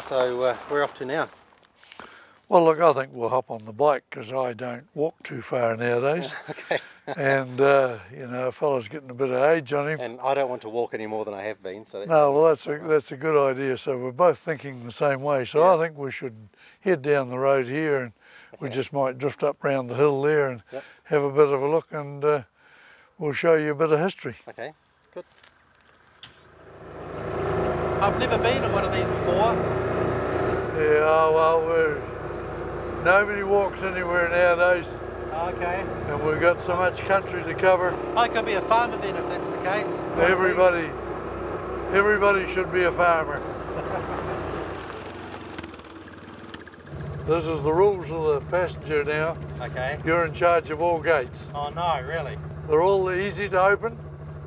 So we're off to now. Well, look, I think we'll hop on the bike because I don't walk too far nowadays. Okay. And, you know, a fella's getting a bit of age on him. And I don't want to walk any more than I have been. So no, well, that's a good idea. So we're both thinking the same way. So yeah. I think we should head down the road here and we just might drift up round the hill there and have a bit of a look, and we'll show you a bit of history. Okay, good. I've never been in one of these before. Yeah, well, nobody walks anywhere nowadays. Okay. And we've got so much country to cover. I could be a farmer then if that's the case. Everybody should be a farmer. This is the rules of the passenger now. Okay. You're in charge of all gates. Oh no, really? They're all easy to open.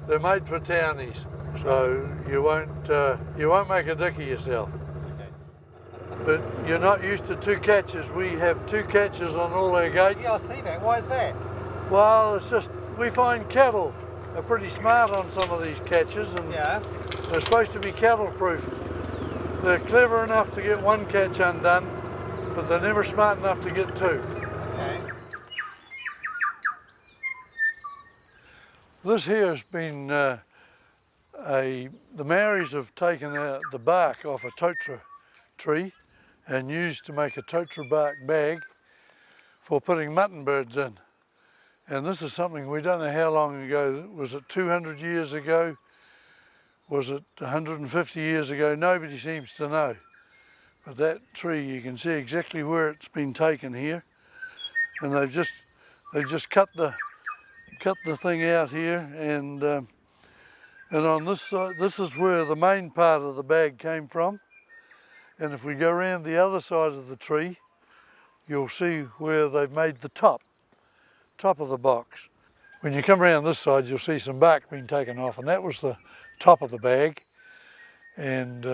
They're made for townies, so you won't make a dick of yourself. Okay. But you're not used to two catches. We have two catches on all our gates. Yeah, I see that. Why is that? Well, it's just we find cattle are pretty smart on some of these catches, and they're supposed to be cattle proof. They're clever enough to get one catch undone, but they're never smart enough to get two. Okay. This here has been the Maoris have taken the bark off a totra tree and used to make a totra bark bag for putting mutton birds in. And this is something we don't know how long ago. Was it 200 years ago? Was it 150 years ago? Nobody seems to know. But that tree, you can see exactly where it's been taken here, and they've just cut the thing out here, and on this side, this is where the main part of the bag came from. And if we go around the other side of the tree, you'll see where they've made the top of the box. When you come around this side, you'll see some bark being taken off, and that was the top of the bag. And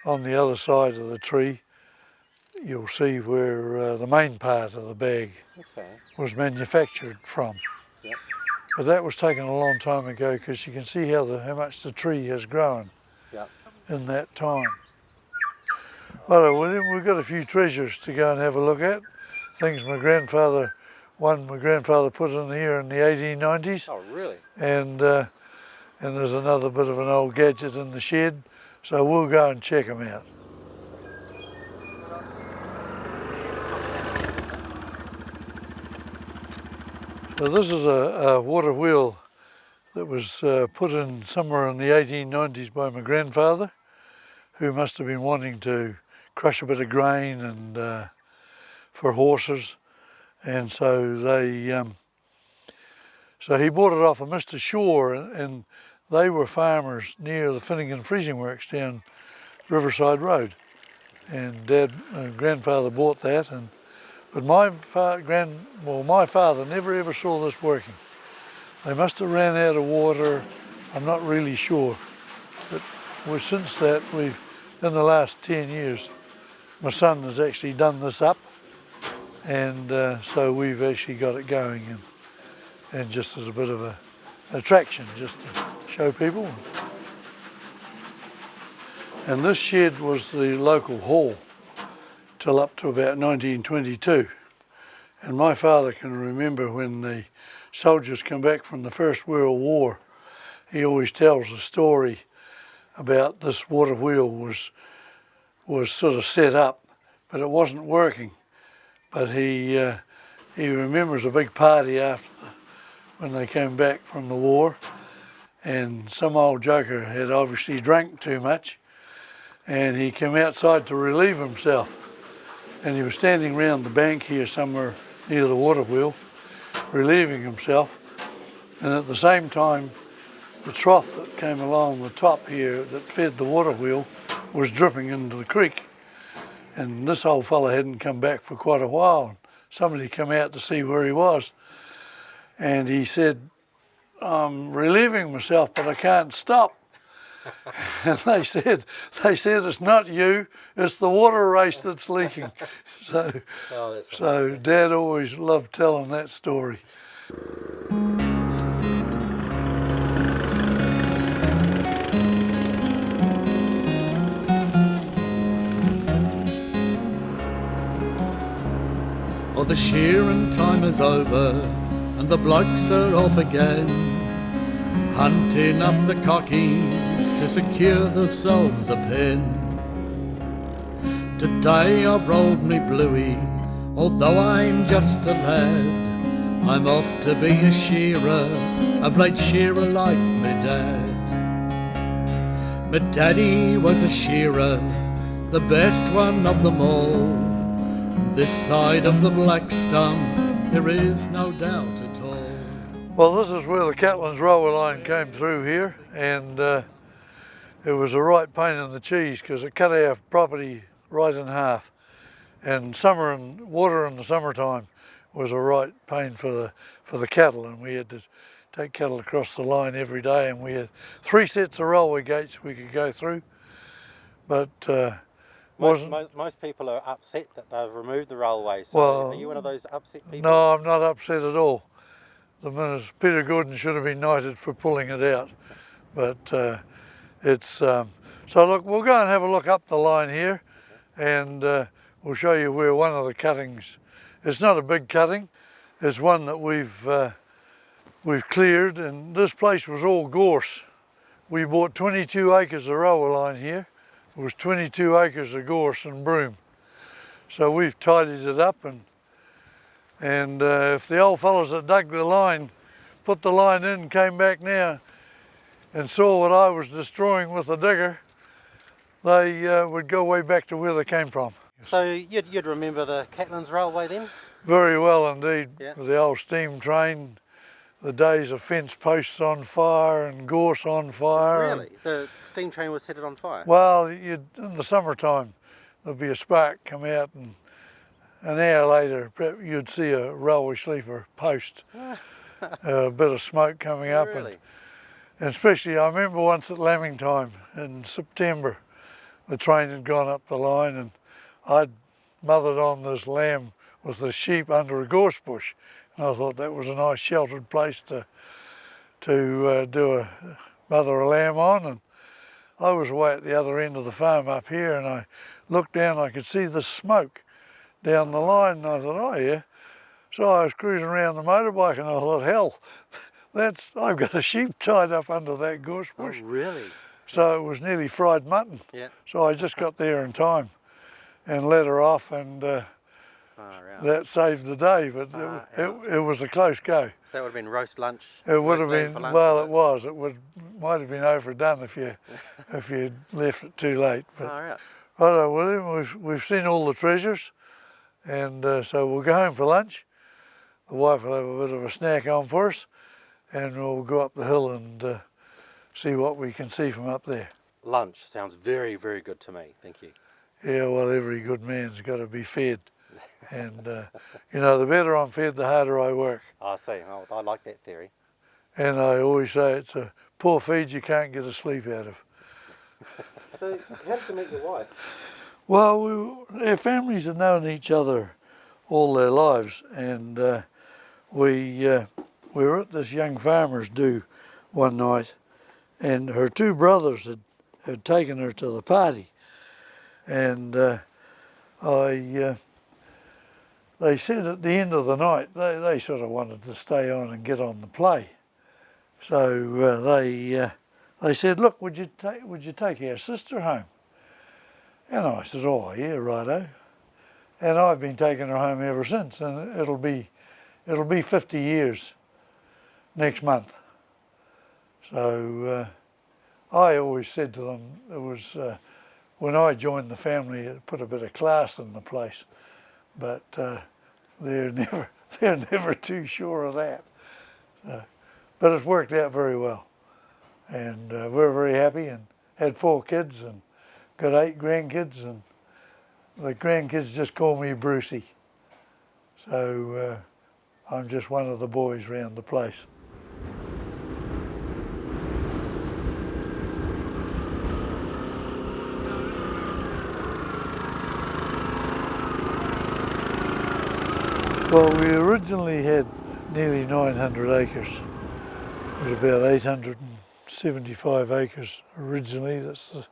on the other side of the tree, you'll see where the main part of the bag was manufactured from. Yep. But that was taken a long time ago, because you can see how much the tree has grown in that time. Well, we've got a few treasures to go and have a look at. Things my grandfather put in here in the 1890s. Oh, really? And there's another bit of an old gadget in the shed, so we'll go and check them out. So this is a water wheel that was put in somewhere in the 1890s by my grandfather, who must have been wanting to crush a bit of grain and for horses, and so he bought it off of Mr. Shaw, and they were farmers near the Finnegan Freezing Works down Riverside Road, and grandfather bought that, but my father never ever saw this working. They must have ran out of water, I'm not really sure, but since that, in the last 10 years, my son has actually done this up, and so we've actually got it going, and just as a bit of an attraction, just to show people. And this shed was the local hall till up to about 1922. And my father can remember when the soldiers come back from the First World War, he always tells a story about this water wheel was sort of set up, but it wasn't working. But he remembers a big party when they came back from the war, and some old joker had obviously drank too much, and he came outside to relieve himself. And he was standing around the bank here somewhere near the water wheel, relieving himself. And at the same time, the trough that came along the top here that fed the water wheel was dripping into the creek. And this old fella hadn't come back for quite a while. Somebody came out to see where he was. And he said, "I'm relieving myself, but I can't stop." And they said, "It's not you, it's the water race that's leaking." So Dad always loved telling that story. for the shearing time is over and the blokes are off again, hunting up the cockies to secure themselves a pen. Today I've rolled me bluey, although I'm just a lad. I'm off to be a shearer, a blade shearer like me dad. My daddy was a shearer, the best one of them all. This side of the black stump, there is no doubt at all. Well, this is where the Catlins railway line came through here, and it was a right pain in the cheese because it cut our property right in half. And summer and water in the summertime was a right pain for the cattle, and we had to take cattle across the line every day, and we had 3 sets of railway gates we could go through. But most people are upset that they've removed the railway, so well, are you one of those upset people? No, I'm not upset at all. The Minister, Peter Gordon, should have been knighted for pulling it out. But it's, so look, we'll go and have a look up the line here, and we'll show you where one of the cuttings, it's not a big cutting, it's one that we've cleared, and this place was all gorse. We bought 22 acres of railway line here. It was 22 acres of gorse and broom. So we've tidied it up, and if the old fellows that dug the line, put the line in, came back now and saw what I was destroying with the digger, they would go way back to where they came from. So you'd remember the Catlins Railway then? Very well indeed. Yeah. The old steam train, the days of fence posts on fire and gorse on fire. Really? The steam train was set it on fire? Well, in the summertime, there'd be a spark come out, and an hour later you'd see a railway sleeper post, a bit of smoke coming up. Really? And especially, I remember once at lambing time in September, the train had gone up the line, and I'd mothered on this lamb with the sheep under a gorse bush. And I thought that was a nice sheltered place to mother a lamb on. And I was away at the other end of the farm up here, and I looked down, I could see the smoke down the line, and I thought, oh yeah. So I was cruising around the motorbike, and I thought, hell, I've got a sheep tied up under that gorse bush. Oh, really? So it was nearly fried mutton. Yeah. So I just got there in time and let her off, and that saved the day, but it was a close go. So that would have been roast lunch? It would have been, lunch, well it was, might have been overdone if you'd left it too late. But, righto, William, we've seen all the treasures, and so we'll go home for lunch. The wife will have a bit of a snack on for us, and we'll go up the hill and see what we can see from up there. Lunch sounds very, very good to me, thank you. Yeah, well, every good man's got to be fed. And, you know, the better I'm fed, the harder I work. I see. Oh, I like that theory. And I always say it's a poor feed you can't get a sleep out of. So how did you meet your wife? Well, our families have known each other all their lives, and we were at this young farmer's do one night, and her 2 brothers had taken her to the party, and they said at the end of the night they sort of wanted to stay on and get on the play, so they said, look, would you take our sister home? And I said, oh yeah, righto. And I've been taking her home ever since, and it'll be 50 years next month. So I always said to them, it was when I joined the family, it put a bit of class in the place, but they're never too sure of that. But it's worked out very well, and we're very happy, and had 4 kids and got 8 grandkids, and the grandkids just call me Brucey. So I'm just one of the boys around the place. Well, we originally had nearly 900 acres. It was about 875 acres originally. That's the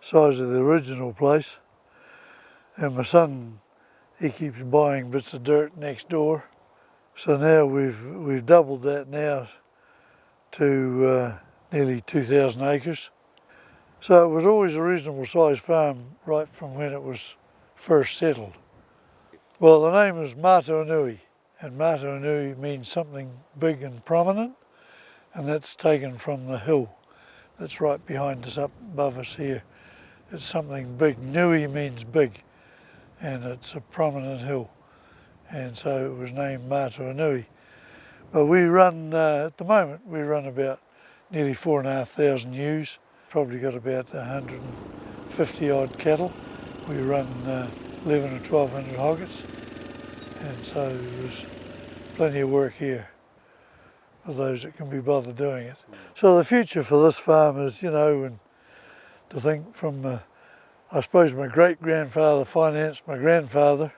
size of the original place. And my son he keeps buying bits of dirt next door. So now we've doubled that now to nearly 2,000 acres. So it was always a reasonable sized farm right from when it was first settled. Well, the name is Mātuanui, and Mātuanui means something big and prominent, and that's taken from the hill that's right behind us, up above us here. It's something big. Nui means big, and it's a prominent hill, and so it was named Mātuanui. But we run, at the moment, we run about nearly 4,500 ewes, probably got about 150 odd cattle. We run 11 or 1,200 hoggets, and so there's plenty of work here for those that can be bothered doing it. So the future for this farm is, you know, and to think from, I suppose my great-grandfather financed my grandfather,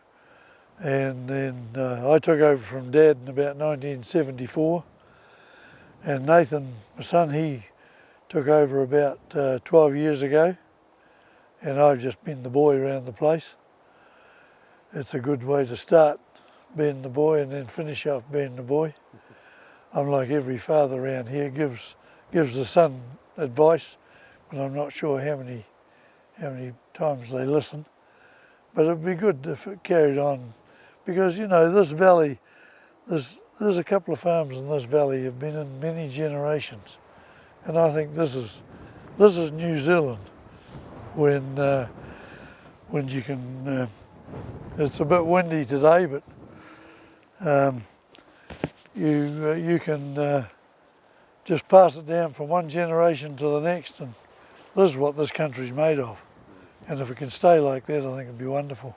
and then I took over from Dad in about 1974, and Nathan, my son, he took over about 12 years ago, and I've just been the boy around the place. It's a good way to start being the boy and then finish off being the boy. I'm like every father around here, gives the son advice, but I'm not sure how many times they listen. But it'd be good if it carried on, because you know this valley, there's a couple of farms in this valley have been in many generations, and I think this is New Zealand when you can. It's a bit windy today, but you can just pass it down from one generation to the next, and this is what this country's made of. And if it can stay like that, I think it'd be wonderful.